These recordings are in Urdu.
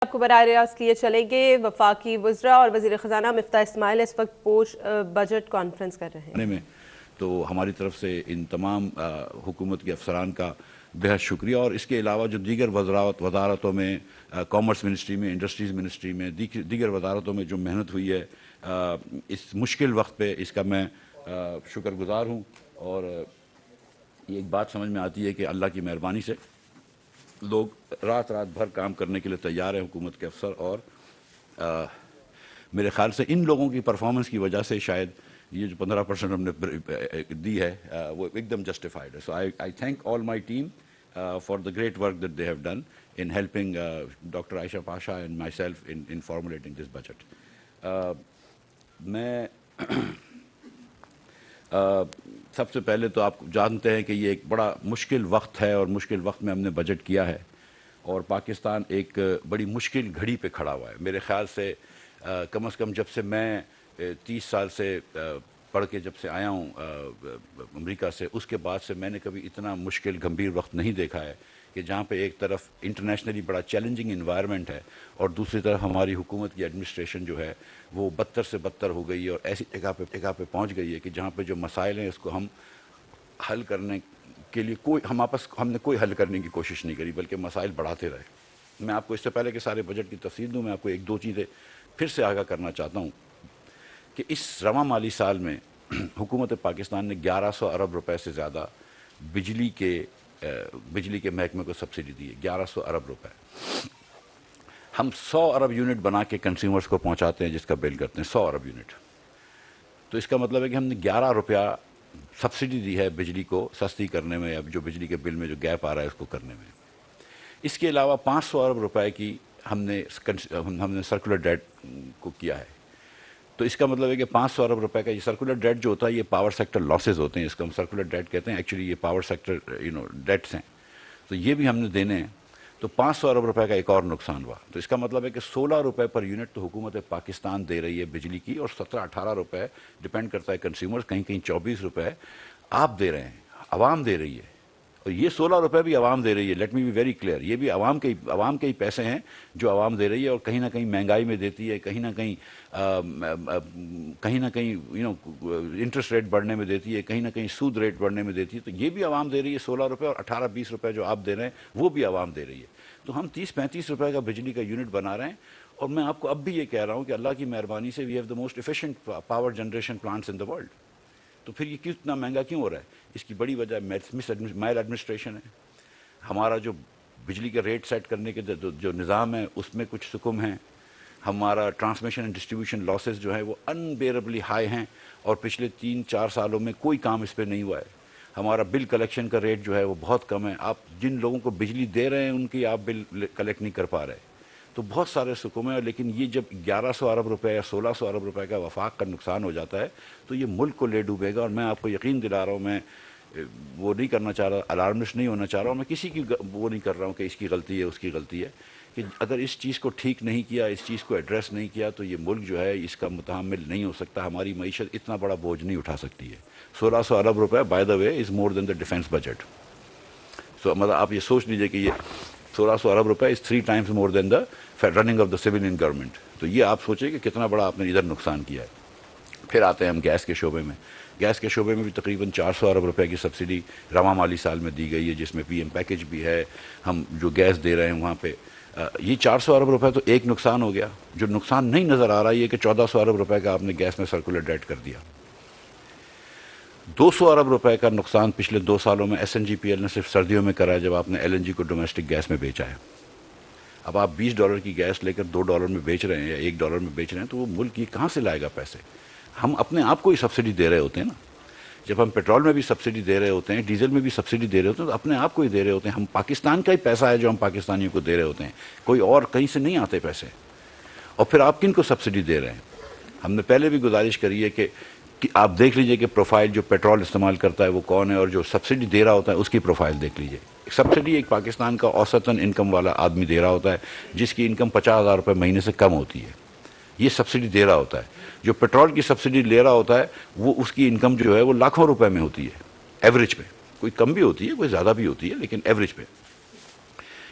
آپ کو براہ راست لیے چلیں گے وفاقی وزراء اور وزیر خزانہ مفتاح اسماعیل اس وقت پوسٹ بجٹ کانفرنس کر رہے ہیں. تو ہماری طرف سے ان تمام حکومت کے افسران کا بہت شکریہ، اور اس کے علاوہ جو دیگر وزارتوں میں، کامرس منسٹری میں، انڈسٹریز منسٹری میں، دیگر وزارتوں میں جو محنت ہوئی ہے اس مشکل وقت پہ، اس کا میں شکر گزار ہوں. اور یہ ایک بات سمجھ میں آتی ہے کہ اللہ کی مہربانی سے لوگ رات بھر کام کرنے کے لیے تیار ہیں، حکومت کے افسر، اور میرے خیال سے ان لوگوں کی پرفارمنس کی وجہ سے شاید یہ جو 15% ہم نے دی ہے وہ ایک دم جسٹیفائڈ ہے. So I thank all my team for the great work that they have done in helping doctor Ayesha Pasha and myself in formulating this budget. میں سب سے پہلے تو آپ جانتے ہیں کہ یہ ایک بڑا مشکل وقت ہے، اور مشکل وقت میں ہم نے بجٹ کیا ہے، اور پاکستان ایک بڑی مشکل گھڑی پہ کھڑا ہوا ہے. میرے خیال سے کم از کم جب سے میں 30 سال سے پڑھ کے جب سے آیا ہوں امریکہ سے، اس کے بعد سے میں نے کبھی اتنا مشکل گھمبیر وقت نہیں دیکھا ہے کہ جہاں پہ ایک طرف انٹرنیشنلی بڑا چیلنجنگ انوائرمنٹ ہے، اور دوسری طرف ہماری حکومت کی ایڈمنسٹریشن جو ہے وہ بدتر سے بدتر ہو گئی ہے، اور ایسی جگہ پہ پہنچ گئی ہے کہ جہاں پہ جو مسائل ہیں اس کو ہم حل کرنے کے لیے ہم نے کوئی حل کرنے کی کوشش نہیں کری، بلکہ مسائل بڑھاتے رہے. میں آپ کو اس سے پہلے کہ سارے بجٹ کی تفصیل دوں، میں آپ کو ایک دو چیزیں پھر سے آگاہ کرنا چاہتا ہوں کہ اس رواں مالی سال میں حکومت پاکستان نے 1100 ارب روپے سے زیادہ بجلی کے محکمے کو سبسڈی دی ہے. 1100 ارب روپے. ہم 100 ارب یونٹ بنا کے کنزیومرز کو پہنچاتے ہیں، جس کا بل کرتے ہیں 100 ارب یونٹ. تو اس کا مطلب ہے کہ ہم نے 11 روپیہ سبسڈی دی ہے بجلی کو سستی کرنے میں، یا جو بجلی کے بل میں جو گیپ آ رہا ہے اس کو کرنے میں. اس کے علاوہ 500 ارب روپے کی ہم نے سرکولر ڈیٹ کو کیا ہے. تو اس کا مطلب ہے کہ 500 ارب روپے کا یہ سرکولر ڈیٹ جو ہوتا ہے یہ پاور سیکٹر لاسز ہوتے ہیں، اس کو ہم سرکولر ڈیٹ کہتے ہیں. ایکچولی یہ پاور سیکٹر ڈیٹس ہیں، تو یہ بھی ہم نے دینے ہیں. تو 500 ارب روپے کا ایک اور نقصان ہوا. تو اس کا مطلب ہے کہ 16 روپے پر یونٹ تو حکومت پاکستان دے رہی ہے بجلی کی، اور 17-18 روپے ڈپینڈ کرتا ہے کنزیومر، کہیں 24 روپے آپ دے رہے ہیں، عوام دے رہی ہے. اور یہ 16 روپے بھی عوام دے رہی ہے. Let me be very clear, یہ بھی عوام کے ہی پیسے ہیں جو عوام دے رہی ہے، اور کہیں نہ کہیں مہنگائی میں دیتی ہے، کہیں نہ کہیں انٹرسٹ ریٹ بڑھنے میں دیتی ہے، کہیں نہ کہیں سود ریٹ بڑھنے میں دیتی ہے. تو یہ بھی عوام دے رہی ہے 16 روپے، اور 18-20 روپے جو آپ دے رہے ہیں وہ بھی عوام دے رہی ہے. تو ہم 30-35 روپے کا بجلی کا یونٹ بنا رہے ہیں. اور میں آپ کو اب بھی یہ کہہ رہا ہوں کہ اللہ کی مہربانی سے we have the most efficient power generation plants in the world. تو پھر یہ کتنا مہنگا کیوں ہو رہا ہے؟ اس کی بڑی وجہ میل ایڈمنسٹریشن ہے. ہمارا جو بجلی کے ریٹ سیٹ کرنے کے جو نظام ہے اس میں کچھ سکم ہیں. ہمارا ٹرانسمیشن اینڈ ڈسٹریبیوشن لاسز جو ہیں وہ انبیئربلی ہائی ہیں، اور پچھلے 3-4 سالوں میں کوئی کام اس پہ نہیں ہوا ہے. ہمارا بل کلیکشن کا ریٹ جو ہے وہ بہت کم ہے. آپ جن لوگوں کو بجلی دے رہے ہیں ان کی آپ بل کلیکٹ نہیں کر پا رہے. تو بہت سارے سکم ہیں. لیکن یہ جب 1100 ارب روپے یا 1600 ارب روپے کا وفاق کا نقصان ہو جاتا ہے تو یہ ملک کو لے ڈوبے گا. اور میں آپ کو یقین دلا رہا ہوں، میں وہ نہیں کرنا چاہ رہا، الارمسٹ نہیں ہونا چاہ رہا ہوں، میں کسی کی وہ نہیں کر رہا ہوں کہ اس کی غلطی ہے اس کی غلطی ہے، کہ اگر اس چیز کو ٹھیک نہیں کیا، اس چیز کو ایڈریس نہیں کیا، تو یہ ملک جو ہے اس کا متحمل نہیں ہو سکتا. ہماری معیشت اتنا بڑا بوجھ نہیں اٹھا سکتی ہے. 1600 ارب روپے by the way is more than the defence budget. So مطلب آپ یہ سوچ لیجئے کہ یہ 1600 ارب روپے is 3 times more than the running of the civilian government. تو یہ آپ سوچیں کہ کتنا بڑا آپ نے ادھر نقصان کیا ہے. پھر آتے ہیں ہم گیس کے شعبے میں. گیس کے شعبے میں بھی تقریباً 400 ارب روپے کی سبسڈی رواں مالی سال میں دی گئی ہے، جس میں پی ایم پیکج بھی ہے. ہم جو گیس دے رہے ہیں وہاں پہ یہ 400 ارب روپے تو ایک نقصان ہو گیا. جو نقصان نہیں نظر آ رہا یہ کہ 1400 ارب روپے کا آپ نے گیس میں سرکولر ڈیٹ کر دیا. 200 ارب روپے کا نقصان پچھلے 2 سالوں میں S N G P L نے صرف سردیوں میں کرا ہے، جب آپ نے ایل این جی کو ڈومیسٹک گیس میں بیچا ہے. اب آپ $20 کی گیس لے کر $2 میں بیچ رہے ہیں یا $1 میں بیچ رہے ہیں، تو وہ ملک یہ کہاں سے لائے گا پیسے؟ ہم اپنے آپ کو ہی سبسڈی دے رہے ہوتے ہیں نا. جب ہم پیٹرول میں بھی سبسڈی دے رہے ہوتے ہیں، ڈیزل میں بھی سبسڈی دے رہے ہوتے ہیں، تو اپنے آپ کو ہی دے رہے ہوتے ہیں. ہم پاکستان کا ہی پیسہ ہے جو ہم پاکستانیوں کو دے رہے ہوتے ہیں، کوئی اور کہیں سے نہیں آتے پیسے. اور پھر آپ کن کو سبسڈی دے رہے ہیں؟ ہم نے پہلے بھی گزارش کری ہے کہ آپ دیکھ لیجئے کہ پروفائل جو پیٹرول استعمال کرتا ہے وہ کون ہے، اور جو سبسڈی دے رہا ہوتا ہے اس کی پروفائل دیکھ لیجئے. سبسڈی ایک پاکستان کا اوسطاً انکم والا آدمی دے رہا ہوتا ہے، جس کی انکم 50,000 روپے مہینے سے کم ہوتی ہے. یہ سبسڈی دے رہا ہوتا ہے. جو پیٹرول کی سبسڈی لے رہا ہوتا ہے وہ اس کی انکم جو ہے وہ لاکھوں روپے میں ہوتی ہے ایوریج پہ. کوئی کم بھی ہوتی ہے، کوئی زیادہ بھی ہوتی ہے، لیکن ایوریج پہ.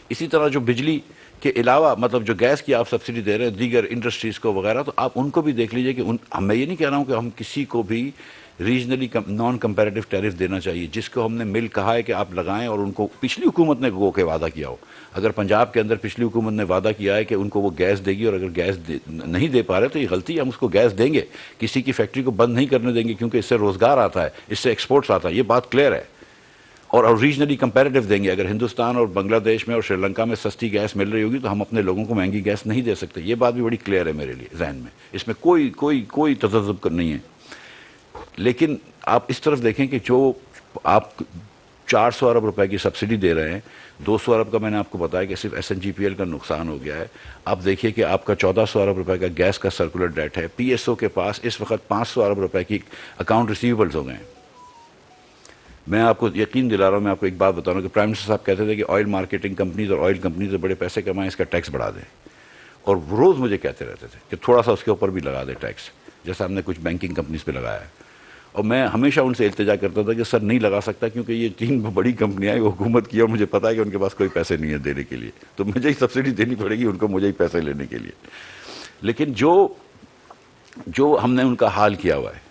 اسی طرح جو بجلی کے علاوہ مطلب جو گیس کی آپ سبسڈی دے رہے ہیں دیگر انڈسٹریز کو وغیرہ، تو آپ ان کو بھی دیکھ لیجئے کہ میں یہ نہیں کہہ رہا ہوں کہ ہم کسی کو بھی ریجنلی نان کمپیریٹیو ٹیرف دینا چاہیے، جس کو ہم نے مل کہا ہے کہ آپ لگائیں، اور ان کو پچھلی حکومت نے وہ کے وعدہ کیا ہو. اگر پنجاب کے اندر پچھلی حکومت نے وعدہ کیا ہے کہ ان کو وہ گیس دے گی، اور اگر گیس نہیں دے پا رہے تو یہ غلطی ہے، ہم اس کو گیس دیں گے، کسی کی فیکٹری کو بند نہیں کرنے دیں گے، کیونکہ اس سے روزگار آتا ہے، اس سے ایکسپورٹس آتا ہے، یہ بات کلیئر ہے. اور ریجنلی کمپیریٹیو دیں گے. اگر ہندوستان اور بنگلہ دیش میں اور سری لنکا میں سستی گیس مل رہی ہوگی تو ہم اپنے لوگوں کو مہنگی گیس نہیں دے سکتے. یہ بات بھی بڑی کلیئر ہے میرے لیے ذہن میں، اس میں کوئی تذبذب نہیں ہے. لیکن آپ اس طرف دیکھیں کہ جو آپ 400 ارب روپے کی سبسڈی دے رہے ہیں، 200 ارب کا میں نے آپ کو بتایا کہ صرف S N G P L کا نقصان ہو گیا ہے. آپ دیکھیے کہ آپ کا 1400 ارب روپے کا گیس کا سرکولر ڈیٹ ہے. پی ایس او کے پاس اس وقت 500 ارب روپے کی اکاؤنٹ ریسیویبلز ہو گئے ہیں. میں آپ کو یقین دلا رہا ہوں، میں آپ کو ایک بات بتا رہا ہوں کہ پرائم منسٹر صاحب کہتے تھے کہ آئل مارکیٹنگ کمپنیز اور آئل کمپنیز سے بڑے پیسے کمائیں، اس کا ٹیکس بڑھا دیں. اور روز مجھے کہتے رہتے تھے کہ تھوڑا سا اس کے اوپر بھی لگا دیں ٹیکس، جیسا ہم نے کچھ بینکنگ کمپنیز پہ لگایا ہے. اور میں ہمیشہ ان سے التجا کرتا تھا کہ سر نہیں لگا سکتا، کیونکہ یہ 3 بڑی کمپنیاں ہیں، وہ حکومت کی، اور مجھے پتا ہے کہ ان کے پاس کوئی پیسے نہیں ہے دینے کے لیے، تو مجھے ہی سبسڈی دینی پڑے گی ان کو، مجھے ہی پیسے لینے کے لیے. لیکن جو ہم نے ان کا حال کیا ہوا ہے،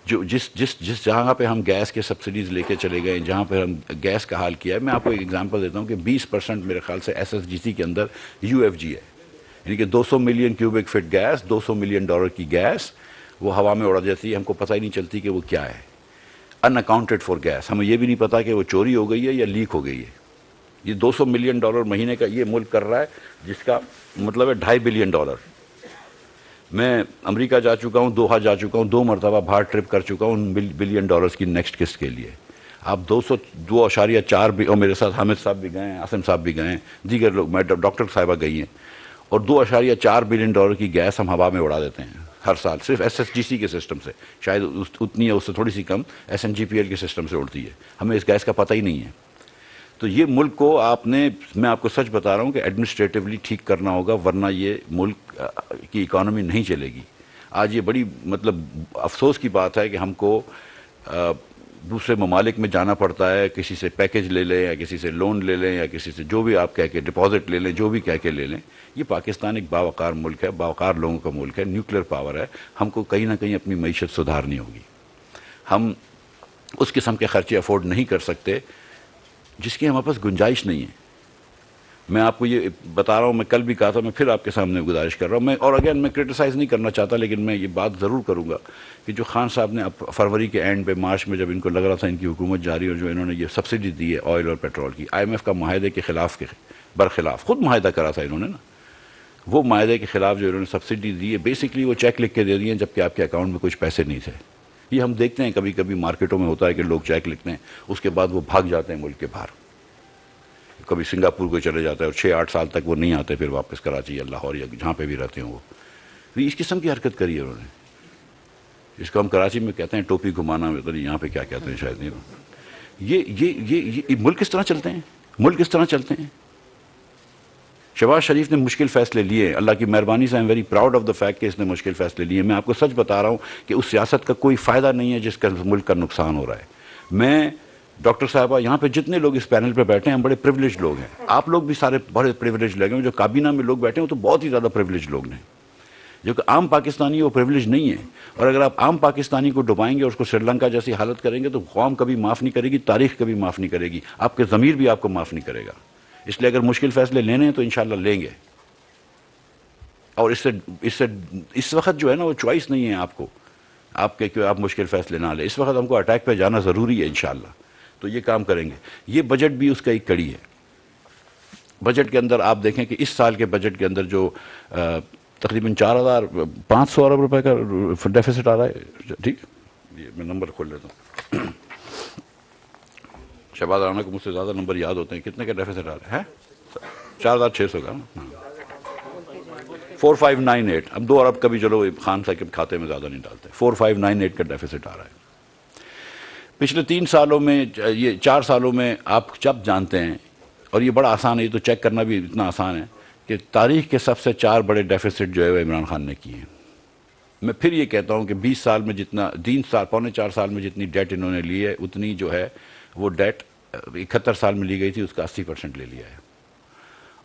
جو جس جہاں پہ ہم گیس کے سبسڈیز لے کے چلے گئے، جہاں پہ ہم گیس کا حال کیا ہے، میں آپ کو ایک ایگزامپل دیتا ہوں کہ 20% میرے خیال سے ایس ایس جی سی کے اندر یو ایف جی ہے، یعنی کہ 200 million cubic feet gas, $200 million کی گیس وہ ہوا میں اڑا جاتی ہے، ہم کو پتہ ہی نہیں چلتی کہ وہ کیا ہے. ان اکاؤنٹڈ فار گیس، ہمیں یہ بھی نہیں پتا کہ وہ چوری ہو گئی ہے یا لیک ہو گئی ہے. یہ $200 ملین مہینے کا یہ ملک کر رہا ہے، جس کا مطلب ہے $2.5 بلین. میں امریکہ جا چکا ہوں، دوحہ جا چکا ہوں، 2 مرتبہ باہر ٹرپ کر چکا ہوں $1 بلین کی نیکسٹ قسط کے لیے. آپ 2.4 بھی، اور میرے ساتھ حامد صاحب بھی گئے ہیں، عاصم صاحب بھی گئے ہیں، دیگر لوگ، میں ڈاکٹر صاحبہ گئی ہیں، اور $2.4 بلین کی گیس ہم ہوا میں اڑا دیتے ہیں ہر سال، صرف ایس ایس جی سی کے سسٹم سے. شاید اتنی ہے، اس سے تھوڑی سی کم S N G P L کے سسٹم سے اڑتی ہے. ہمیں اس گیس کا پتہ ہی نہیں ہے. تو یہ ملک کو میں آپ کو سچ بتا رہا ہوں کہ ایڈمنسٹریٹولی ٹھیک کرنا ہوگا، ورنہ یہ ملک کی اکانومی نہیں چلے گی. آج یہ بڑی مطلب افسوس کی بات ہے کہ ہم کو دوسرے ممالک میں جانا پڑتا ہے، کسی سے پیکج لے لیں یا کسی سے لون لے لیں یا کسی سے جو بھی آپ کہہ کے ڈپازٹ لے لیں، جو بھی کہہ کے لے لیں. یہ پاکستان ایک باوقار ملک ہے، باوقار لوگوں کا ملک ہے، نیوکلیر پاور ہے. ہم کو کہیں نہ کہیں اپنی معیشت سدھارنی ہوگی. ہم اس قسم کے خرچے افورڈ نہیں کر سکتے جس کی ہمارے پاس گنجائش نہیں ہے. میں آپ کو یہ بتا رہا ہوں، میں کل بھی کہا تھا، میں پھر آپ کے سامنے گزارش کر رہا ہوں. اور اگین میں کرٹیسائز نہیں کرنا چاہتا، لیکن میں یہ بات ضرور کروں گا کہ جو خان صاحب نے فروری کے اینڈ پہ، مارچ میں جب ان کو لگ رہا تھا ان کی حکومت جاری، اور جو انہوں نے یہ سبسڈی دی ہے آئل اور پیٹرول کی، آئی ایم ایف کا معاہدے کے برخلاف خود معاہدہ کرا تھا انہوں نے نا، وہ معاہدے کے خلاف جو انہوں نے سبسڈی دی ہے، بیسکلی وہ چیک لکھ کے دے دیے جبکہ آپ کے اکاؤنٹ میں کچھ پیسے نہیں تھے. یہ ہم دیکھتے ہیں کبھی کبھی مارکیٹوں میں ہوتا ہے کہ لوگ چیک لکھتے ہیں، اس کے بعد وہ بھاگ جاتے ہیں ملک کے باہر، کبھی سنگاپور کو چلے جاتا ہے، اور 6-8 سال تک وہ نہیں آتے پھر واپس کراچی یا لاہور یا جہاں پہ بھی رہتے ہیں. وہ اس قسم کی حرکت کری ہے انہوں نے. اس کو ہم کراچی میں کہتے ہیں ٹوپی گھمانا، یہاں پہ کیا کہتے ہیں شاید نہیں. یہ ملک کس طرح چلتے ہیں، ملک کس طرح چلتے ہیں. شہباز شریف نے مشکل فیصلے لیے، اللہ کی مہربانی سے I'm very proud of the fact کہ اس نے مشکل فیصلے لیے. میں آپ کو سچ بتا رہا ہوں کہ اس سیاست کا کوئی فائدہ نہیں ہے جس کا ملک کا نقصان ہو رہا ہے. میں ڈاکٹر صاحبہ، یہاں پہ جتنے لوگ اس پینل پہ بیٹھے ہیں بڑے پریویلیج لوگ ہیں. آپ لوگ بھی سارے بڑے پریویلیج لوگ ہیں. جو کابینہ میں لوگ بیٹھے ہیں وہ تو بہت ہی زیادہ پریویلیج لوگ ہیں. جو کہ عام پاکستانی وہ پریویلیج نہیں ہے. اور اگر آپ عام پاکستانی کو ڈبائیں گے اور اس کو سری لنکا جیسی حالت کریں گے تو قوم کبھی معاف نہیں کرے گی، تاریخ کبھی معاف نہیں کرے گی، آپ کے ضمیر بھی آپ کو معاف نہیں کرے گا. اس لیے اگر مشکل فیصلے لینے ہیں تو انشاءاللہ لیں گے. اور اس وقت جو ہے نا وہ چوائس نہیں ہے آپ کو، آپ مشکل فیصلے نہ لیں. اس وقت ہم کو اٹیک پہ جانا ضروری ہے انشاءاللہ. تو یہ کام کریں گے. یہ بجٹ بھی اس کا ایک کڑی ہے. بجٹ کے اندر آپ دیکھیں کہ اس سال کے بجٹ کے اندر جو تقریباً 4,500 ارب روپے کا ڈیفیسٹ آ رہا ہے. ٹھیک، یہ میں نمبر کھول لیتا ہوں. شہباز رانا کو مجھ سے زیادہ نمبر یاد ہوتے ہیں. کتنے کا ڈیفیسٹ آ رہا ہے؟ 4,600 کا نا. 4598. اب 2 ارب کا بھی چلو خان صاحب کے کھاتے میں زیادہ نہیں ڈالتے. 4598 کا ڈیفیسٹ آ رہا ہے. پچھلے 3 سالوں میں، یہ 4 سالوں میں آپ جب جانتے ہیں، اور یہ بڑا آسان ہے، یہ تو چیک کرنا بھی اتنا آسان ہے کہ تاریخ کے سب سے 4 بڑے ڈیفیسٹ جو ہے وہ عمران خان نے کیے ہیں. میں پھر یہ کہتا ہوں کہ 20 سال میں جتنا، 4 سال میں جتنی ڈیٹ انہوں نے لی ہے، اتنی جو ہے وہ ڈیٹ 71 سال میں لی گئی تھی، اس کا 80% لے لیا ہے.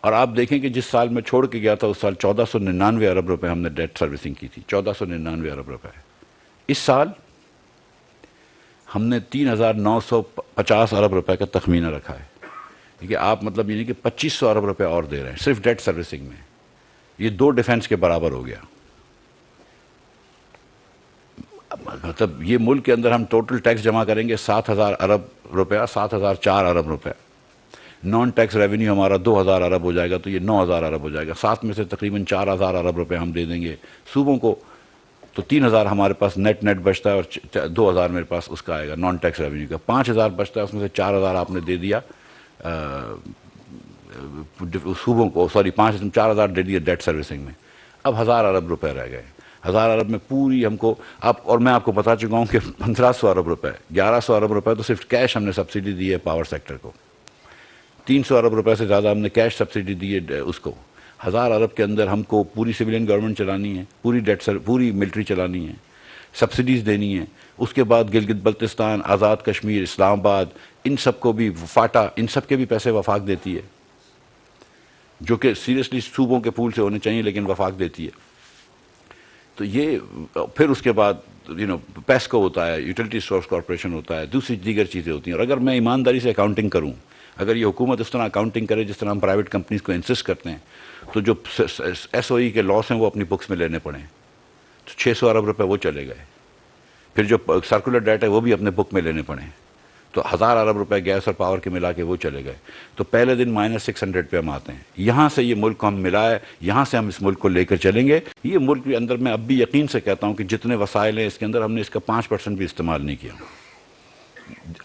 اور آپ دیکھیں کہ جس سال میں چھوڑ کے گیا تھا اس سال 1499 ارب روپے ہم نے ڈیٹ سروسنگ کی تھی، 1499 ارب روپے. اس سال ہم نے 3950 ارب روپے کا تخمینہ رکھا ہے. کہ آپ مطلب یہ نہیں کہ 2500 ارب روپے اور دے رہے ہیں صرف ڈیٹ سروسنگ میں. یہ 2 ڈیفنس کے برابر ہو گیا. مطلب یہ ملک کے اندر ہم ٹوٹل ٹیکس جمع کریں گے 7000 ارب روپیہ، 7004 ارب روپے. نان ٹیکس ریونیو ہمارا 2000 ارب ہو جائے گا، تو یہ 9000 ارب ہو جائے گا. 7 میں سے تقریباً 4000 ارب روپے ہم دے دیں گے صوبوں کو، تو 3000 ہمارے پاس نیٹ بچتا ہے، اور 2000 میرے پاس اس کا آئے گا نان ٹیکس ریونیو کا. 5000 بچتا ہے، اس میں سے 4000 آپ نے دے دیا صوبوں کو، 4000 دے دیا ڈیٹ سروسنگ میں. اب 1000 ارب روپے رہ گئے. 1000 ارب میں پوری ہم کو اور میں آپ کو بتا چکا ہوں کہ 1500 ارب روپے، 1100 ارب روپے تو صرف کیش ہم نے سبسڈی دی ہے پاور سیکٹر کو. 300 ارب روپے سے زیادہ ہم نے کیش سبسڈی دی ہے اس کو. 1000 ارب کے اندر ہم کو پوری سویلین گورنمنٹ چلانی ہے، پوری ملٹری چلانی ہے، سبسڈیز دینی ہے. اس کے بعد گلگت بلتستان، آزاد کشمیر، اسلام آباد، ان سب کو بھی فاٹا، ان سب کے بھی پیسے وفاق دیتی ہے، جو کہ سیریسلی صوبوں کے پول سے ہونے چاہیے لیکن وفاق دیتی ہے. تو یہ پھر اس کے بعد پیسکو ہوتا ہے، یوٹیلیٹی سورس کارپوریشن ہوتا ہے، دوسری دیگر چیزیں ہوتی ہیں. اور اگر میں ایمانداری سے اکاؤنٹنگ کروں، اگر یہ حکومت اس طرح اکاؤنٹنگ کرے جس طرح ہم پرائیویٹ کمپنیز کو انسسٹ کرتے ہیں، تو جو ایس او ای کے لاس ہیں وہ اپنی بکس میں لینے پڑیں. تو 600 ارب روپے وہ چلے گئے. پھر جو سرکولر ڈیٹ ہے وہ بھی اپنے بک میں لینے پڑیں. تو 1000 ارب روپے گیس اور پاور کے ملا کے وہ چلے گئے. تو پہلے دن -600 پہ ہم آتے ہیں. یہاں سے یہ ملک کو ہم ملا ہے، یہاں سے ہم اس ملک کو لے کر چلیں گے. یہ ملک کے اندر میں اب بھی یقین سے کہتا ہوں کہ جتنے وسائل ہیں اس کے اندر ہم نے اس کا 5% بھی استعمال نہیں کیا.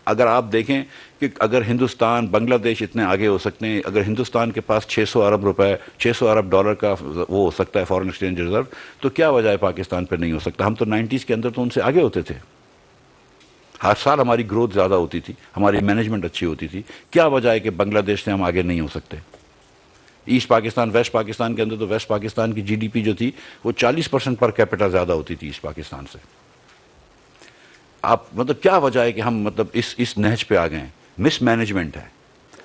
اگر آپ دیکھیں کہ اگر ہندوستان، بنگلہ دیش اتنے آگے ہو سکتے ہیں، اگر ہندوستان کے پاس 600 ارب روپے، 600 ارب ڈالر کا وہ ہو سکتا ہے فارن ایکسچینج ریزرو، تو کیا وجہ ہے پاکستان پہ نہیں ہو سکتا؟ ہم تو 90s کے اندر تو ان سے آگے ہوتے تھے. ہر سال ہماری گروتھ زیادہ ہوتی تھی، ہماری مینجمنٹ اچھی ہوتی تھی. کیا وجہ ہے کہ بنگلہ دیش سے ہم آگے نہیں ہو سکتے؟ ایسٹ پاکستان، ویسٹ پاکستان کے اندر تو ویسٹ پاکستان کی GDP جو تھی وہ 40% پر کیپٹا زیادہ ہوتی تھی ایسٹ پاکستان سے. آپ مطلب کیا وجہ ہے کہ ہم مطلب اس نہج پہ آ گئے ہیں؟ مس مینجمنٹ ہے.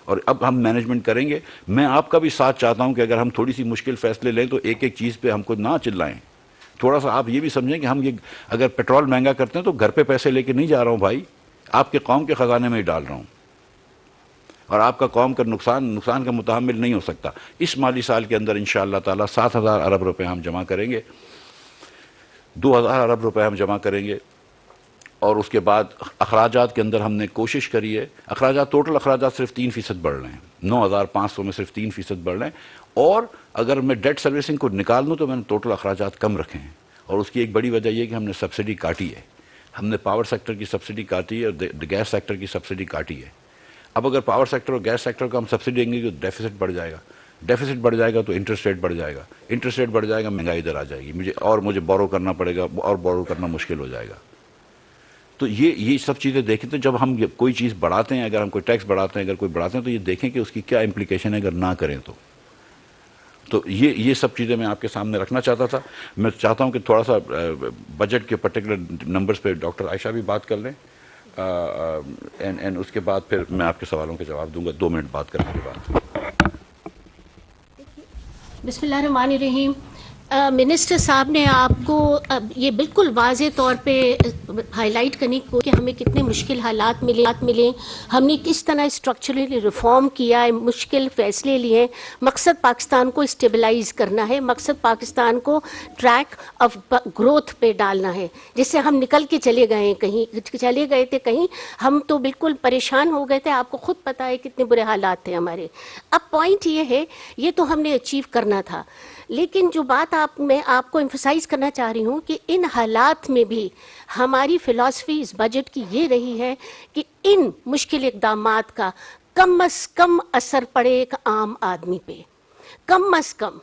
اور اب ہم مینجمنٹ کریں گے. میں آپ کا بھی ساتھ چاہتا ہوں کہ اگر ہم تھوڑی سی مشکل فیصلے لیں تو ایک ایک چیز پہ ہم کو نہ چلائیں. تھوڑا سا آپ یہ بھی سمجھیں کہ ہم یہ اگر پیٹرول مہنگا کرتے ہیں تو گھر پہ پیسے لے کے نہیں جا رہا ہوں بھائی، آپ کے قوم کے خزانے میں ہی ڈال رہا ہوں. اور آپ کا قوم کا نقصان کا متحمل نہیں ہو سکتا. اس مالی سال کے اندر انشاءاللہ تعالی 7000 ارب روپے ہم جمع کریں گے، 2000 ارب روپے ہم جمع کریں گے. اور اس کے بعد اخراجات کے اندر ہم نے کوشش کری ہے، اخراجات ٹوٹل اخراجات صرف 3% بڑھ رہے ہیں، 9500 میں صرف 3% بڑھ رہے ہیں. اور اگر میں ڈیٹ سروسنگ کو نکال دوں تو میں نے ٹوٹل اخراجات کم رکھے ہیں. اور اس کی ایک بڑی وجہ یہ کہ ہم نے سبسڈی کاٹی ہے. ہم نے پاور سیکٹر کی سبسڈی کاٹی ہے اور گیس سیکٹر کی سبسڈی کاٹی ہے. اب اگر پاور سیکٹر اور گیس سیکٹر کو ہم سبسڈی دیں گے تو ڈیفیسٹ بڑھ جائے گا. ڈیفیسٹ بڑھ جائے گا تو انٹرسٹ ریٹ بڑھ جائے گا. انٹرسٹ ریٹ بڑھ جائے گا، مہنگائی ادھر آ جائے گی، مجھے بورو کرنا پڑے گا اور بورو کرنا مشکل ہو جائے گا. تو یہ سب چیزیں دیکھیں. تو جب ہم کوئی چیز بڑھاتے ہیں، اگر ہم کوئی ٹیکس بڑھاتے ہیں، اگر کوئی بڑھاتے ہیں، تو یہ دیکھیں کہ اس کی کیا امپلیکیشن ہے اگر نہ کریں تو یہ سب چیزیں میں آپ کے سامنے رکھنا چاہتا تھا. میں چاہتا ہوں کہ تھوڑا سا بجٹ کے پرٹیکولر نمبرز پہ ڈاکٹر عائشہ بھی بات کر لیں، اینڈ اس کے بعد پھر میں آپ کے سوالوں کے جواب دوں گا 2 منٹ بات کرنے کے بعد. بسم اللہ الرحمن الرحیم. منسٹر صاحب نے آپ کو یہ بالکل واضح طور پہ ہائی لائٹ کرنے کو کہ ہمیں کتنے مشکل حالات ملے، ہم نے کس طرح اسٹرکچرلی ریفارم کیا ہے، مشکل فیصلے لیے. مقصد پاکستان کو اسٹیبلائز کرنا ہے، مقصد پاکستان کو ٹریک آف گروتھ پہ ڈالنا ہے. جس سے ہم نکل کے چلے گئے تھے کہیں، ہم تو بالکل پریشان ہو گئے تھے. آپ کو خود پتہ ہے کتنے برے حالات تھے ہمارے. اب پوائنٹ یہ ہے، یہ تو ہم نے اچیو کرنا تھا. لیکن جو بات میں آپ کو ایمفسائز کرنا چاہ رہی ہوں کہ ان حالات میں بھی ہماری فلاسفی اس بجٹ کی یہ رہی ہے کہ ان مشکل اقدامات کا کم از کم اثر پڑے ایک عام آدمی پہ. کم از کم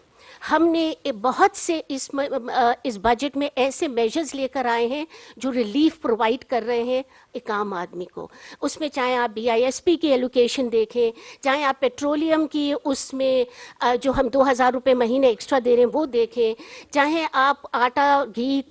ہم نے بہت سے اس بجٹ میں ایسے میجرز لے کر آئے ہیں جو ریلیف پرووائڈ کر رہے ہیں ایک عام آدمی کو. اس میں چاہے آپ BISP کی ایلوکیشن دیکھیں، چاہے آپ پیٹرولیم کی اس میں جو ہم 2000 روپے مہینے ایکسٹرا دے رہے ہیں وہ دیکھیں، چاہے آپ آٹا، گھی،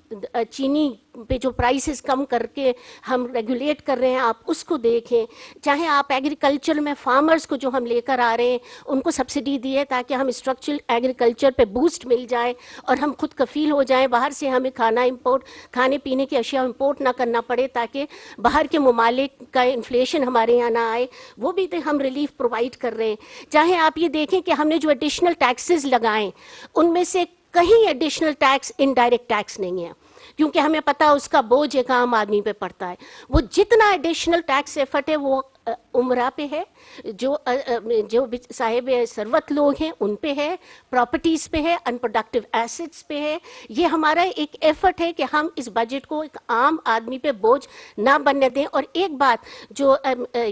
چینی پہ جو پرائسز کم کر کے ہم ریگولیٹ کر رہے ہیں آپ اس کو دیکھیں، چاہے آپ ایگریکلچر میں فارمرز کو جو ہم لے کر آ رہے ہیں ان کو سبسڈی دیے تاکہ ہم اسٹرکچرل ایگریکلچر پہ بوسٹ مل جائے اور ہم خود کفیل ہو جائیں، باہر سے ہمیں کھانے پینے کی اشیاء امپورٹ نہ کرنا پڑے تاکہ باہر کے ممالک کا انفلیشن ہمارے یہاں نہ آئے، وہ بھی ہم ریلیف پرووائڈ کر رہے ہیں۔ چاہے آپ یہ دیکھیں کہ ہم نے جو ایڈیشنل ٹیکسز لگائیں ان میں سے کہیں ایڈیشنل ٹیکس انڈائریکٹ ٹیکس نہیں ہے، کیونکہ ہمیں پتہ اس کا بوجھ ایک عام آدمی پہ پڑتا ہے۔ وہ جتنا ایڈیشنل ٹیکس ایفرٹ ہے وہ عمرہ پہ ہے، جو صاحب ثروت لوگ ہیں ان پہ ہے، پراپرٹیز پہ ہے، ان پروڈکٹیو ایسٹس پہ ہے۔ یہ ہمارا ایک ایفرٹ ہے کہ ہم اس بجٹ کو ایک عام آدمی پہ بوجھ نہ بننے دیں۔ اور ایک بات جو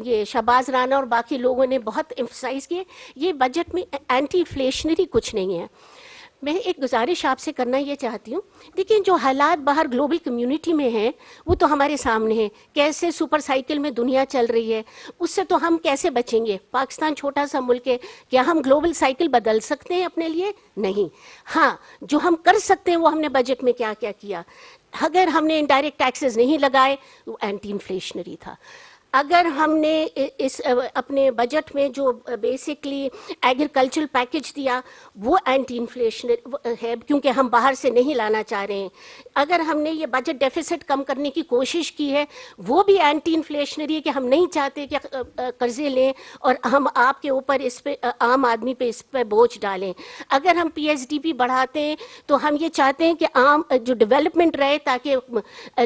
یہ شہباز رانا اور باقی لوگوں نے بہت ایمفسائز کی، یہ بجٹ میں اینٹی انفلیشنری کچھ نہیں ہے۔ میں ایک گزارش آپ سے کرنا یہ چاہتی ہوں، دیکھیں جو حالات باہر گلوبل کمیونٹی میں ہیں وہ تو ہمارے سامنے ہیں، کیسے سپر سائیکل میں دنیا چل رہی ہے، اس سے تو ہم کیسے بچیں گے؟ پاکستان چھوٹا سا ملک ہے، کیا ہم گلوبل سائیکل بدل سکتے ہیں اپنے لیے؟ نہیں۔ ہاں جو ہم کر سکتے ہیں وہ ہم نے بجٹ میں کیا کیا کیا۔ اگر ہم نے انڈائریکٹ ٹیکسز نہیں لگائے وہ اینٹی انفلیشنری تھا۔ اگر ہم نے اس اپنے بجٹ میں جو بیسکلی ایگریکلچرل پیکج دیا وہ اینٹی انفلیشن ہے کیونکہ ہم باہر سے نہیں لانا چاہ رہے ہیں۔ اگر ہم نے یہ بجٹ ڈیفیسٹ کم کرنے کی کوشش کی ہے وہ بھی اینٹی انفلیشنری ہے کہ ہم نہیں چاہتے کہ قرضے لیں اور ہم آپ کے اوپر اس پہ عام آدمی پہ اس پہ بوجھ ڈالیں۔ اگر ہم پی ایس ڈی پی بڑھاتے ہیں تو ہم یہ چاہتے ہیں کہ عام جو ڈیولپمنٹ رہے تاکہ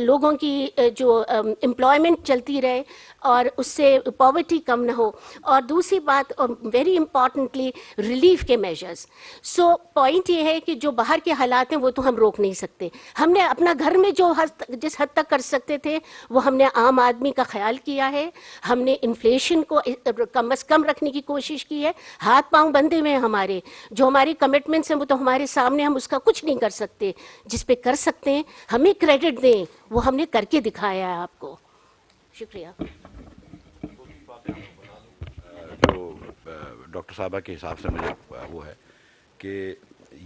لوگوں کی جو امپلائمنٹ چلتی رہے اور اس سے پاورٹی کم نہ ہو۔ اور دوسری بات ویری امپورٹنٹلی ریلیف کے میجرز۔ سو پوائنٹ یہ ہے کہ جو باہر کے حالات ہیں وہ تو ہم روک نہیں سکتے، ہم نے اپنا گھر میں جو جس حد تک کر سکتے تھے وہ ہم نے عام آدمی کا خیال کیا ہے، ہم نے انفلیشن کو کم از کم رکھنے کی کوشش کی ہے۔ ہاتھ پاؤں بندھے ہوئے ہیں ہمارے، جو ہماری کمٹمنٹس ہیں وہ تو ہمارے سامنے، ہم اس کا کچھ نہیں کر سکتے۔ جس پہ کر سکتے ہیں ہمیں کریڈٹ دیں، وہ ہم نے کر کے دکھایا ہے آپ کو۔ شکریہ۔ جو ڈاکٹر صاحبہ کے حساب سے مجھے وہ ہے کہ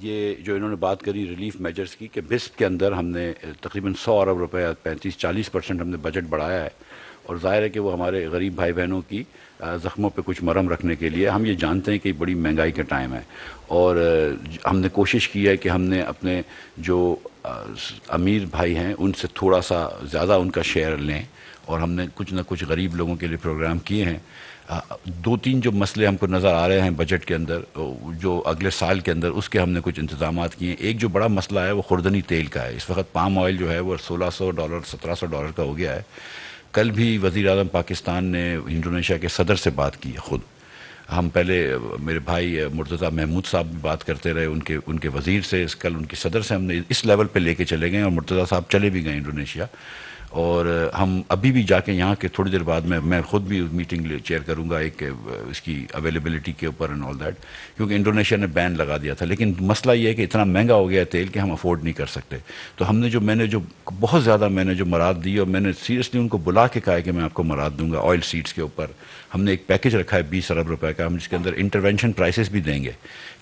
یہ جو انہوں نے بات کری ریلیف میجرز کی کہ بسٹ کے اندر ہم نے تقریباً 100 ارب روپے 35-40% ہم نے بجٹ بڑھایا ہے، اور ظاہر ہے کہ وہ ہمارے غریب بھائی بہنوں کی زخموں پہ کچھ مرہم رکھنے کے لیے۔ ہم یہ جانتے ہیں کہ بڑی مہنگائی کا ٹائم ہے، اور ہم نے کوشش کی ہے کہ ہم نے اپنے جو امیر بھائی ہیں ان سے تھوڑا سا زیادہ ان کا شیئر لیں، اور ہم نے کچھ نہ کچھ غریب لوگوں کے لیے پروگرام کیے ہیں۔ 2-3 جو مسئلے ہم کو نظر آ رہے ہیں بجٹ کے اندر جو اگلے سال کے اندر، اس کے ہم نے کچھ انتظامات کیے ہیں۔ ایک جو بڑا مسئلہ ہے وہ خوردنی تیل کا ہے۔ اس وقت پام آئل جو ہے وہ $1600 $1700 کا ہو گیا ہے۔ کل بھی وزیر اعظم پاکستان نے انڈونیشیا کے صدر سے بات کی ہے خود۔ ہم پہلے میرے بھائی مرتضیٰ محمود صاحب بھی بات کرتے رہے ان کے وزیر سے، کل ان کے صدر سے ہم نے اس لیول پہ لے کے چلے گئے، اور مرتضیٰ صاحب چلے بھی گئے انڈونیشیا۔ اور ہم ابھی بھی جا کے یہاں کے تھوڑی دیر بعد میں خود بھی میٹنگ چیئر کروں گا ایک اس کی اویلیبلٹی کے اوپر اینڈ آل دیٹ، کیونکہ انڈونیشیا نے بین لگا دیا تھا۔ لیکن مسئلہ یہ ہے کہ اتنا مہنگا ہو گیا ہے تیل کہ ہم افورڈ نہیں کر سکتے۔ تو ہم نے میں نے بہت زیادہ مراد دی، اور میں نے سیریسلی ان کو بلا کے کہا ہے کہ میں آپ کو مراد دوں گا آئل سیڈز کے اوپر۔ ہم نے ایک پیکج رکھا ہے 20 ارب روپے کا، ہم جس کے اندر انٹرونشن پرائسز بھی دیں گے۔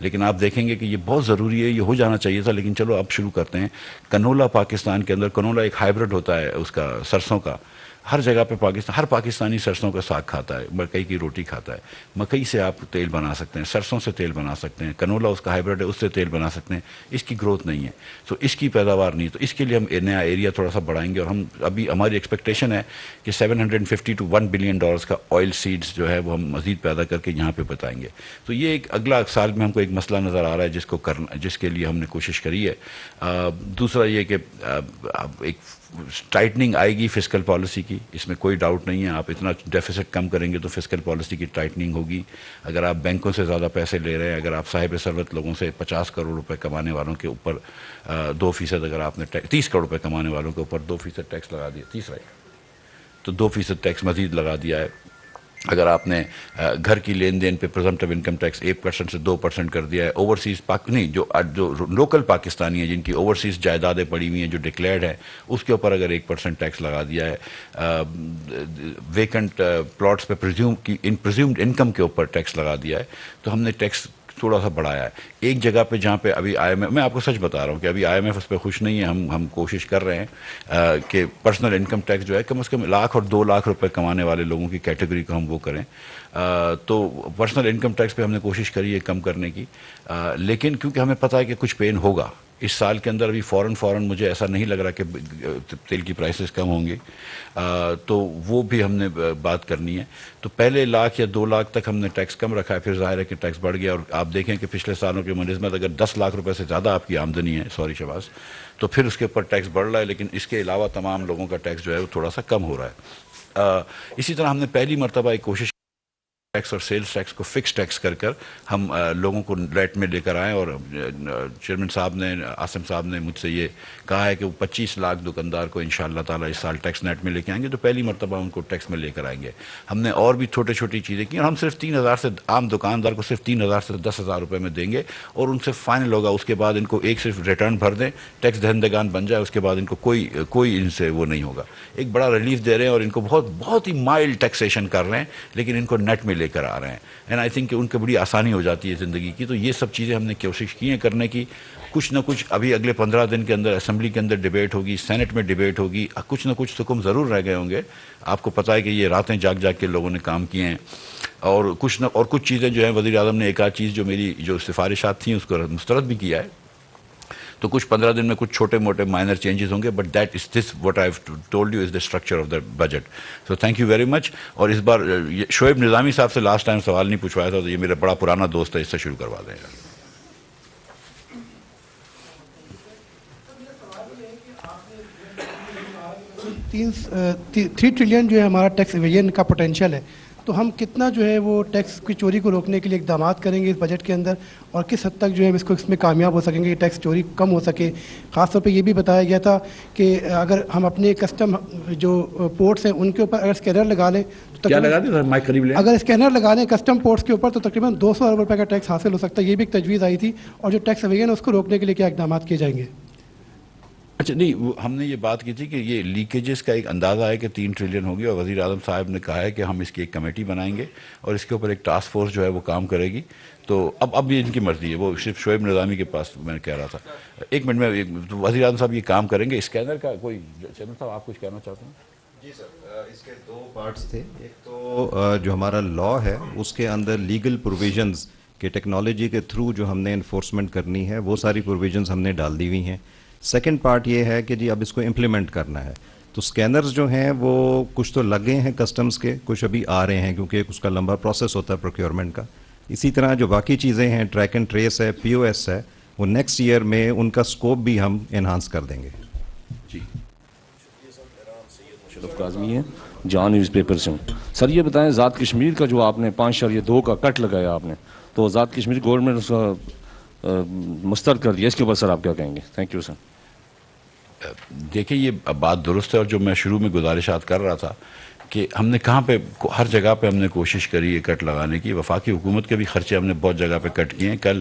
لیکن آپ دیکھیں گے کہ یہ بہت ضروری ہے، یہ ہو جانا چاہیے تھا، لیکن چلو اب شروع کرتے ہیں۔ کنولا پاکستان کے اندر، کنولا ایک ہائیبرڈ ہوتا ہے اس کا سرسوں کا، ہر جگہ پہ ہر پاکستانی سرسوں کا ساگ کھاتا ہے، مکئی کی روٹی کھاتا ہے۔ مکئی سے آپ تیل بنا سکتے ہیں، سرسوں سے تیل بنا سکتے ہیں، کنولا اس کا ہائیبرڈ ہے، اس سے تیل بنا سکتے ہیں۔ اس کی گروتھ نہیں ہے، تو اس کی پیداوار نہیں ہے، تو اس کے لیے ہم نیا ایریا تھوڑا سا بڑھائیں گے۔ اور ہم ابھی ہماری ایکسپیکٹیشن ہے کہ $750 to $1 billion کا آئل سیڈز جو ہے وہ ہم مزید پیدا کر کے یہاں پہ بتائیں گے۔ تو یہ ایک اگلا سال میں ہم کو ایک مسئلہ نظر آ رہا ہے جس کے لیے ہم نے کوشش کری ہے۔ دوسرا یہ کہ ایک ٹائٹننگ آئے گی فسکل پالیسی کی، اس میں کوئی ڈاؤٹ نہیں ہے۔ آپ اتنا ڈیفیسٹ کم کریں گے تو فسکل پالیسی کی ٹائٹننگ ہوگی۔ اگر آپ بینکوں سے زیادہ پیسے لے رہے ہیں، اگر آپ صاحب ثروت لوگوں سے 50 کروڑ روپے کمانے والوں کے اوپر 2%، اگر آپ نے 30 کروڑ روپے کمانے والوں کے اوپر 2% ٹیکس لگا دیا، 30 تو 2% ٹیکس مزید لگا دیا ہے۔ اگر آپ نے گھر کی لین دین پہ پرزمپٹیو انکم ٹیکس 1% سے 2% کر دیا ہے، اوورسیز جو لوکل پاکستانی ہیں جن کی اوورسیز جائیدادیں پڑی ہوئی ہیں جو ڈکلیئرڈ ہے، اس کے اوپر اگر 1% ٹیکس لگا دیا ہے، ویکنٹ پلاٹس پہ پرزیومڈ انکم کے اوپر ٹیکس لگا دیا ہے، تو ہم نے ٹیکس تھوڑا سا بڑھایا ہے. ایک جگہ پہ جہاں پہ ابھی میں آپ کو سچ بتا رہا ہوں کہ ابھی IMF اس پہ خوش نہیں ہے. ہم کوشش کر رہے ہیں کہ پرسنل انکم ٹیکس جو ہے کم از کم 1 لاکھ اور 2 لاکھ روپے کمانے والے لوگوں کی کیٹیگری کو ہم وہ کریں. تو پرسنل انکم ٹیکس پہ ہم نے کوشش کری ہے کم کرنے کی, لیکن کیونکہ ہمیں پتہ ہے کہ کچھ پین ہوگا اس سال کے اندر. ابھی فوراً مجھے ایسا نہیں لگ رہا کہ تیل کی پرائسز کم ہوں گی, تو وہ بھی ہم نے بات کرنی ہے. تو پہلے 1 لاکھ یا 2 لاکھ تک ہم نے ٹیکس کم رکھا ہے, پھر ظاہر ہے کہ ٹیکس بڑھ گیا. اور آپ دیکھیں کہ پچھلے سالوں کی منسبت اگر 10 لاکھ روپے سے زیادہ آپ کی آمدنی ہے, سوری شہباز, تو پھر اس کے اوپر ٹیکس بڑھ رہا ہے. لیکن اس کے علاوہ تمام لوگوں کا ٹیکس جو ہے وہ تھوڑا سا کم ہو رہا ہے. اسی طرح ہم نے پہلی مرتبہ ایک کوشش ٹیکس اور سیلز ٹیکس کو فکس ٹیکس کر ہم لوگوں کو ریٹ میں لے کر آئیں. اور چیئرمین صاحب نے, عاصم صاحب نے مجھ سے یہ کہا ہے کہ وہ 25 لاکھ دکاندار کو انشاءاللہ تعالیٰ اس سال ٹیکس نیٹ میں لے کے آئیں گے. تو پہلی مرتبہ ان کو ٹیکس میں لے کر آئیں گے. ہم نے اور بھی چھوٹی چیزیں کی, اور ہم صرف 3,000 سے, عام دکاندار کو صرف 3,000 سے 10,000 روپے میں دیں گے, اور ان سے فائنل ہوگا. اس کے بعد ان کو ایک صرف ریٹرن بھر دیں, ٹیکس دہندگان بن جائے, اس کے بعد ان کو کوئی ان سے وہ نہیں ہوگا. ایک بڑا ریلیف دے رہے ہیں, اور ان کو بہت ہی مائلڈ ٹیکسیشن کر رہے ہیں, لیکن ان کو نیٹ میں لے کر آ رہے ہیں. اینڈ آئی تھنک کہ ان کو بڑی آسانی ہو جاتی ہے زندگی کی. تو یہ سب چیزیں ہم نے کوشش کی ہیں کرنے کی. کچھ نہ کچھ ابھی اگلے 15 دن کے اندر اسمبلی کے اندر ڈیبیٹ ہوگی, سینٹ میں ڈیبیٹ ہوگی, کچھ نہ کچھ حکم ضرور رہ گئے ہوں گے. آپ کو پتہ ہے کہ یہ راتیں جاگ کے لوگوں نے کام کیے ہیں, اور کچھ چیزیں جو ہیں وزیر اعظم نے ایک آدھ چیز جو میری جو سفارشات تھیں اس کو مسترد بھی کیا ہے. تو کچھ 15 دن میں کچھ چھوٹے موٹے مائنر چینجز ہوں گے, but that is this what I have told you is the structure of the budget. So thank you very much. اور اس بار شعیب نظامی صاحب سے لاسٹ ٹائم سوال نہیں پوچھوایا تھا, تو یہ میرا بڑا پرانا دوست ہے, اس سے شروع کروا دیں گا. 3 ٹریلین جو ہے ہمارا ٹیکس ایویژن کا پوٹینشیل ہے, تو ہم کتنا جو ہے وہ ٹیکس کی چوری کو روکنے کے لیے اقدامات کریں گے اس بجٹ کے اندر, اور کس حد تک جو ہے اس میں کامیاب ہو سکیں گے کہ ٹیکس چوری کم ہو سکے. خاص طور پہ یہ بھی بتایا گیا تھا کہ اگر ہم اپنے کسٹم جو پورٹس ہیں ان کے اوپر اگر اسکینر لگا لیں تو اگر اسکینر لگا لیں کسٹم پورٹس کے اوپر تو تقریباً 200 ارب روپے کا ٹیکس حاصل ہو سکتا ہے. یہ بھی ایک تجویز آئی تھی. اور جو ٹیکس ایویژن ہے اس کو روکنے کے لیے کیا اقدامات کیے جائیں گے؟ اچھا نہیں, ہم نے یہ بات کی تھی کہ یہ لیکیجز کا ایک اندازہ ہے کہ 3 ٹریلین ہوگی, اور وزیر اعظم صاحب نے کہا ہے کہ ہم اس کی ایک کمیٹی بنائیں گے اور اس کے اوپر ایک ٹاسک فورس جو ہے وہ کام کرے گی. تو اب یہ ان کی مرضی ہے, وہ صرف شعیب نظامی کے پاس میں کہہ رہا تھا. ایک منٹ میں وزیر اعظم صاحب یہ کام کریں گے. اسکینر کا کوئی چیئرمین صاحب آپ کچھ کہنا چاہتے ہیں؟ جی سر, اس کے 2 پارٹس تھے. ایک تو جو ہمارا لا ہے اس کے اندر لیگل پروویژنز کہ ٹیکنالوجی کے تھرو جو ہم نے انفورسمنٹ کرنی ہے وہ ساری پروویژنز ہم نے ڈال دی ہوئی ہیں. سیکنڈ پارٹ یہ ہے کہ جی اب اس کو امپلیمنٹ کرنا ہے. تو سکینرز جو ہیں وہ کچھ تو لگے ہیں کسٹمز کے, کچھ ابھی آ رہے ہیں کیونکہ اس کا لمبا پروسیس ہوتا ہے پروکیورمنٹ کا. اسی طرح جو باقی چیزیں ہیں, ٹریک اینڈ ٹریس ہے, POS ہے, وہ نیکسٹ ایئر میں ان کا اسکوپ بھی ہم انہانس کر دیں گے. جی شرف کاظمی ہے, جان نیوز پیپر سے ہوں. سر یہ بتائیں, ذات کشمیر کا جو آپ نے 5.2 کا کٹ لگایا آپ نے, تو ذات کشمیر گورنمنٹ اس کا مسترد کر دیا, اس کے اوپر سر آپ کیا کہیں گے؟ Thank you sir. دیکھیں یہ بات درست ہے, اور جو میں شروع میں گزارشات کر رہا تھا کہ ہم نے کہاں پہ, ہر جگہ پہ ہم نے کوشش کری ہے کٹ لگانے کی. وفاقی حکومت کے بھی خرچے ہم نے بہت جگہ پہ کٹ کیے ہیں. کل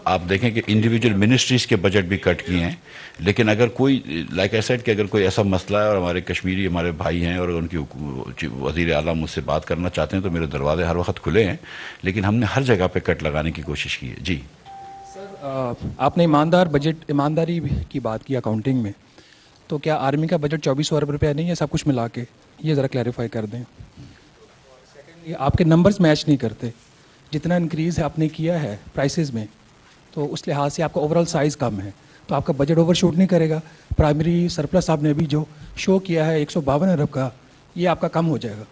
آپ دیکھیں کہ انڈیویجول منسٹریز کے بجٹ بھی کٹ کیے ہیں. لیکن اگر کوئی لائک آئی سیڈ کہ اگر کوئی ایسا مسئلہ ہے اور ہمارے کشمیری ہمارے بھائی ہیں اور ان کی وزیر اعلیٰ مجھ سے بات کرنا چاہتے ہیں تو میرے دروازے ہر وقت کھلے ہیں. لیکن ہم نے ہر جگہ پہ کٹ لگانے کی کوشش کی ہے. جی آپ نے ایمانداری کی بات کی اکاؤنٹنگ میں, تو کیا آرمی کا بجٹ 2400 ارب روپیہ نہیں ہے سب کچھ ملا کے؟ یہ ذرا کلیریفائی کر دیں. آپ کے نمبرز میچ نہیں کرتے. جتنا انکریز آپ نے کیا ہے پرائسز میں, تو اس لحاظ سے آپ کا اوورال سائز کم ہے, تو آپ کا بجٹ اوور شوٹ نہیں کرے گا. پرائمری سرپلس آپ نے ابھی جو شو کیا ہے 152 ارب کا, یہ آپ کا کم ہو جائے گا,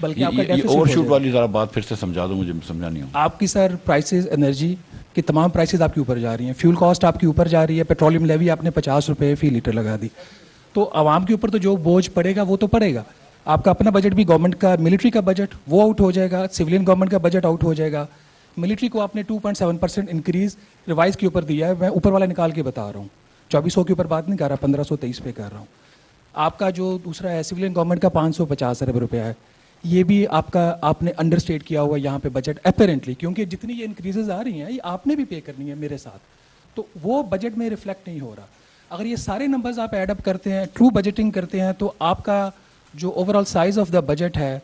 بلکہ آپ کا ڈیفیسٹ اوور شوٹ والی ذرا بات پھر سے سمجھا دو, مجھے سمجھا نہیں ہوں. آپ کی سر پرائسز انرجی کی تمام پرائسز آپ کے اوپر جا رہی ہیں. فیول کاسٹ آپ کے اوپر جا رہی ہے. پیٹرولیم لیوی آپ نے 50 روپے فی لیٹر لگا دی. تو عوام کے اوپر تو جو بوجھ پڑے گا وہ تو پڑے گا. آپ کا اپنا بجٹ بھی گورنمنٹ کا, ملٹری کا بجٹ وہ آؤٹ ہو جائے گا, سویلین گورنمنٹ کا بجٹ آؤٹ ہو جائے گا. ملٹری کو آپ نے 2.7% انکریز ریوائز کے اوپر دیا ہے. میں اوپر والا نکال کے بتا رہا ہوں, 2400 کے اوپر بات نہیں کر رہا, 1523 پہ کر رہا ہوں. آپ کا جو دوسرا ہے سویلین گورنمنٹ کا 550 ارب روپیہ ہے, یہ بھی آپ نے انڈر اسٹیٹ کیا ہوا یہاں پہ بجٹ اپیرنٹلی, کیونکہ جتنی یہ انکریزز آ رہی ہیں یہ آپ نے بھی پے کرنی ہے میرے ساتھ, تو وہ بجٹ میں ریفلیکٹ نہیں ہو رہا. اگر یہ سارے نمبرز آپ ایڈ اپ کرتے ہیں, ٹرو بجٹنگ کرتے ہیں, تو آپ کا جو over all size of the budget ہے